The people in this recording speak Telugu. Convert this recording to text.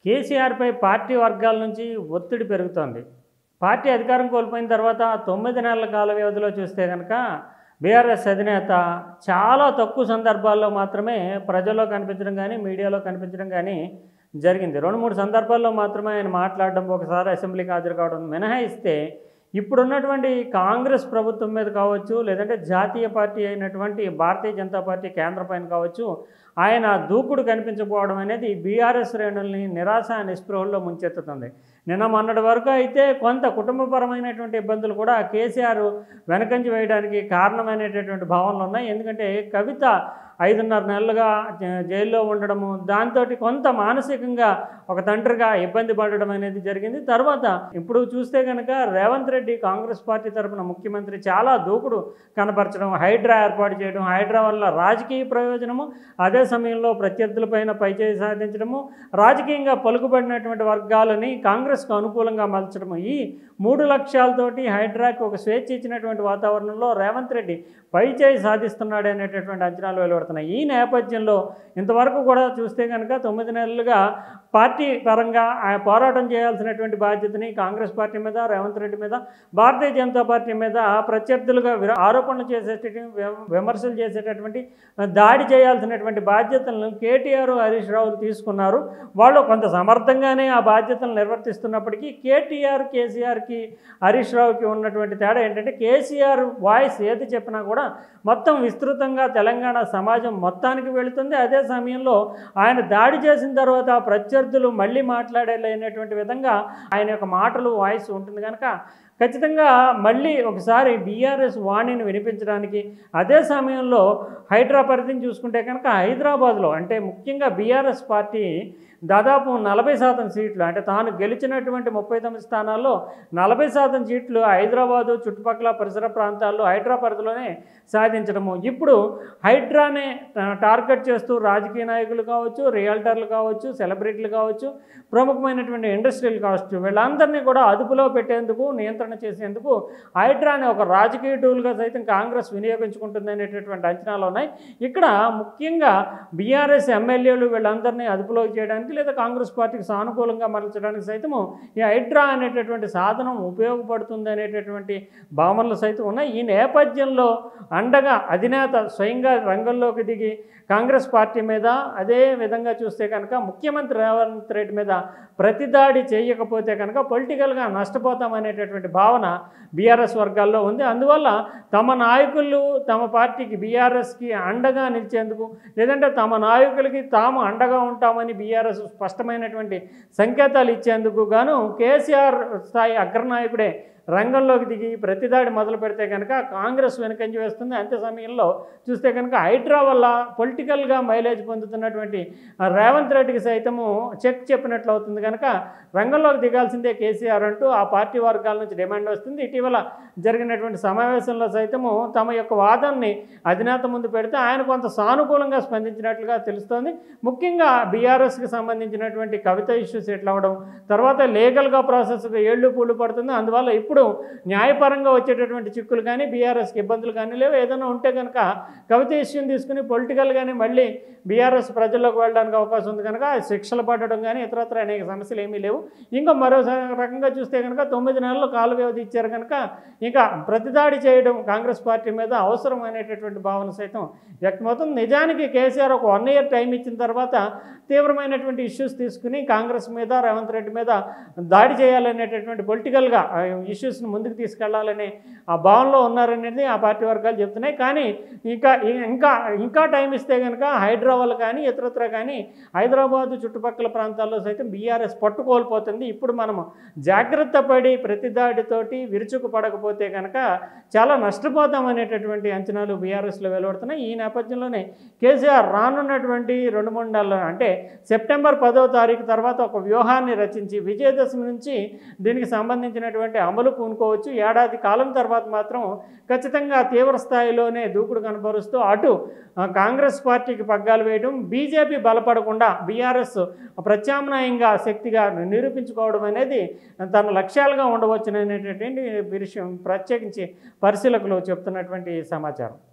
కేసీఆర్పై పార్టీ వర్గాల నుంచి ఒత్తిడి పెరుగుతోంది. పార్టీ అధికారం కోల్పోయిన తర్వాత 9 నెలల కాల వ్యవధిలో చూస్తే కనుక బీఆర్ఎస్ అధినేత చాలా తక్కువ సందర్భాల్లో మాత్రమే ప్రజల్లో కనిపించడం కానీ, మీడియాలో కనిపించడం కానీ జరిగింది. 2-3 సందర్భాల్లో మాత్రమే ఆయన మాట్లాడడం, ఒకసారి అసెంబ్లీకి హాజరు కావడం మినహాయిస్తే ఇప్పుడున్నటువంటి కాంగ్రెస్ ప్రభుత్వం మీద కావచ్చు, లేదంటే జాతీయ పార్టీ అయినటువంటి భారతీయ జనతా పార్టీ కేంద్రం పైన కావచ్చు, ఆయన దూకుడు కనిపించకపోవడం అనేది బీఆర్ఎస్ శ్రేణుల్ని నిరాశ నిస్పృహల్లో ముంచెత్తుతుంది. నిన్న మొన్నటి వరకు అయితే కొంత కుటుంబపరమైనటువంటి ఇబ్బందులు కూడా కేసీఆర్ వెనకంజ వేయడానికి కారణమైనటువంటి భావనలు ఉన్నాయి. ఎందుకంటే కవిత 5.5 నెలలుగా జైల్లో ఉండడము, దాంతో కొంత మానసికంగా ఒక తండ్రిగా ఇబ్బంది పడడం అనేది జరిగింది. తర్వాత ఇప్పుడు చూస్తే కనుక రేవంత్ రెడ్డి కాంగ్రెస్ పార్టీ తరఫున ముఖ్యమంత్రి చాలా దూకుడు కనపరచడం, హైడ్రా ఏర్పాటు చేయడం, హైడ్రా వల్ల రాజకీయ ప్రయోజనము, అదే సమయంలో ప్రత్యర్థులపైన పైచేయి సాధించడము, రాజకీయంగా పలుకుబడినటువంటి వర్గాలని కాంగ్రెస్కు అనుకూలంగా మలచడము, ఈ 3 లక్ష్యాలతోటి హైడ్రాకి ఒక స్వేచ్ఛ ఇచ్చినటువంటి వాతావరణంలో రేవంత్ రెడ్డి పైచేయి సాధిస్తున్నాడు అనేటటువంటి అంచనాలు వెలువడుతున్నాయి. ఈ నేపథ్యంలో ఇంతవరకు కూడా చూస్తే కనుక 9 నెలలుగా పార్టీ పరంగా పోరాటం చేయాల్సినటువంటి బాధ్యతని కాంగ్రెస్ పార్టీ మీద, రేవంత్ రెడ్డి మీద, భారతీయ జనతా పార్టీ మీద ప్రత్యర్థులుగా ఆరోపణలు చేసేటటువంటి, విమర్శలు చేసేటటువంటి, దాడి చేయాల్సినటువంటి బాధ్యతలను కేటీఆర్, హరీష్ రావులు తీసుకున్నారు. వాళ్ళు కొంత సమర్థంగానే ఆ బాధ్యతలను నిర్వర్తిస్తున్నప్పటికీ కేటీఆర్, కేసీఆర్కి, హరీష్ రావుకి ఉన్నటువంటి తేడా ఏంటంటే కేసీఆర్ వాయిస్ ఏది చెప్పినా కూడా మొత్తం విస్తృతంగా తెలంగాణ సమాజం మొత్తానికి వెళుతుంది. అదే సమయంలో ఆయన దాడి చేసిన తర్వాత ప్రత్యర్థులు మళ్ళీ మాట్లాడలేనటువంటి విధంగా ఆయన యొక్క మాటలు, వాయిస్ ఉంటుంది కనుక ఖచ్చితంగా మళ్ళీ ఒకసారి బీఆర్ఎస్ వాణిని వినిపించడానికి, అదే సమయంలో హైడ్రా పరిధిని చూసుకుంటే కనుక హైదరాబాద్లో అంటే ముఖ్యంగా బీఆర్ఎస్ పార్టీ దాదాపు 40% సీట్లు, అంటే తాను గెలిచినటువంటి 39 స్థానాల్లో 40% సీట్లు హైదరాబాదు చుట్టుపక్కల పరిసర ప్రాంతాల్లో హైడ్రా పరిధిలోనే సాధించడము. ఇప్పుడు హైడ్రానే టార్గెట్ చేస్తూ రాజకీయ నాయకులు కావచ్చు, రియల్టర్లు కావచ్చు, సెలబ్రిటీలు కావచ్చు, ప్రముఖమైనటువంటి ఇండస్ట్రీలు కావచ్చు, వీళ్ళందరినీ కూడా అదుపులో పెట్టేందుకు, నియంత్రణ చేసేందుకు హైడ్రాని ఒక రాజకీయ టూల్గా సైతం కాంగ్రెస్ వినియోగించుకుంటుంది అనేటటువంటి అంచనాలు ఉన్నాయి. ఇక్కడ ముఖ్యంగా బీఆర్ఎస్ ఎమ్మెల్యేలు వీళ్ళందరినీ అదుపులోకి చేయడానికి లేదా కాంగ్రెస్ పార్టీకి సానుకూలంగా మరల్చడానికి సైతము ఈ హైడ్రా అనేటటువంటి సాధనం ఉపయోగపడుతుంది అనేటటువంటి భావనలు సైతం ఉన్నాయి. ఈ నేపథ్యంలో అండగా అధినేత స్వయంగా రంగంలోకి దిగి కాంగ్రెస్ పార్టీ మీద, అదే విధంగా చూస్తే కనుక ముఖ్యమంత్రి రేవంత్ రెడ్డి మీద ప్రతిదాడి చేయకపోతే కనుక పొలిటికల్గా నష్టపోతామనేటటువంటి భావన బీఆర్ఎస్ వర్గాల్లో ఉంది. అందువల్ల తమ నాయకులు తమ పార్టీకి, బీఆర్ఎస్కి అండగా నిలిచేందుకు, లేదంటే తమ నాయకులకి తాము అండగా ఉంటామని బీఆర్ఎస్ స్పష్టమైనటువంటి సంకేతాలు ఇచ్చేందుకు గాను కేసీఆర్ స్థాయి అగ్రనాయకుడే రంగంలోకి దిగి ప్రతిదాడి మొదలు పెడితే కనుక కాంగ్రెస్ వెనుకంజ వేస్తుంది. అంతే సమయంలో చూస్తే కనుక హైడ్రా వల్ల పొలిటికల్గా మైలేజ్ పొందుతున్నటువంటి రేవంత్ రెడ్డికి సైతము చెక్ చెప్పినట్లు అవుతుంది కనుక రంగంలోకి దిగాల్సిందే కేసీఆర్ అంటూ ఆ పార్టీ వర్గాల నుంచి డిమాండ్ వస్తుంది. ఇటీవల జరిగినటువంటి సమావేశంలో సైతము తమ యొక్క వాదనని అధినేత ముందు పెడితే ఆయన కొంత సానుకూలంగా స్పందించినట్లుగా తెలుస్తోంది. ముఖ్యంగా బీఆర్ఎస్కి సంబంధించినటువంటి కవిత ఇష్యూస్ ఎట్లా అవడం, తర్వాత లీగల్గా ప్రాసెస్గా ఏళ్ళు పూళ్ళు పడుతుంది. అందువల్ల ఇప్పుడు న్యాయపరంగా వచ్చేటటువంటి చిక్కులు కానీ, బీఆర్ఎస్కి ఇబ్బందులు కానీ లేవు. ఏదైనా ఉంటే కనుక కవిత ఇష్యూని తీసుకుని పొలిటికల్గానే మళ్ళీ బీఆర్ఎస్ ప్రజల్లోకి వెళ్ళడానికి అవకాశం ఉంది కనుక శిక్షలు పడడం కానీ ఇతరత్ర అనేక సమస్యలు ఏమీ లేవు. ఇంకా మరో రకంగా చూస్తే కనుక 9 నెలలు కాల వ్యవధి ఇచ్చారు కనుక ఇంకా ప్రతిదాడి చేయడం కాంగ్రెస్ పార్టీ మీద అవసరం అనేటటువంటి భావన సైతం వ్యక్తమవుతుంది. నిజానికి కేసీఆర్ ఒక 1 ఇయర్ టైం ఇచ్చిన తర్వాత తీవ్రమైనటువంటి ఇష్యూస్ తీసుకుని కాంగ్రెస్ మీద, రేవంత్ రెడ్డి మీద దాడి చేయాలనేటటువంటి పొలిటికల్గా ఇష్యూస్ని ముందుకు తీసుకెళ్లాలనే ఆ భావనలో ఉన్నారనేది ఆ పార్టీ వర్గాలు చెప్తున్నాయి. కానీ ఇంకా టైం ఇస్తే కనుక హైడ్రా వల్ల కానీ ఇతరత్ర కానీ హైదరాబాదు చుట్టుపక్కల ప్రాంతాల్లో సైతం బీఆర్ఎస్ పట్టుకోల్పోతుంది. ఇప్పుడు మనము జాగ్రత్త పడి ప్రతిదాడితోటి విరుచుకు పడకపోతే కనుక చాలా నష్టపోతాం అనేటటువంటి అంచనాలు బీఆర్ఎస్లో వెలువడుతున్నాయి. ఈ నేపథ్యంలోనే కేసీఆర్ రానున్నటువంటి 2-3 నెలలు, అంటే సెప్టెంబర్ 10వ తారీఖు తర్వాత ఒక వ్యూహాన్ని రచించి విజయదశమి నుంచి దీనికి సంబంధించినటువంటి అమలు పూనుకోవచ్చు. ఏడాది కాలం తర్వాత మాత్రం ఖచ్చితంగా తీవ్ర స్థాయిలోనే దూకుడు కనబరుస్తూ అటు కాంగ్రెస్ పార్టీకి పగ్గాలు వేయడం, బీజేపీ బలపడకుండా బీఆర్ఎస్ ప్రత్యామ్నాయంగా శక్తిగా నిరూపించుకోవడం అనేది తన లక్ష్యాలుగా ఉండవచ్చుననేటటువంటి విషయం ప్రత్యేకించి పరిశీలకులు చెప్తున్నటువంటి సమాచారం.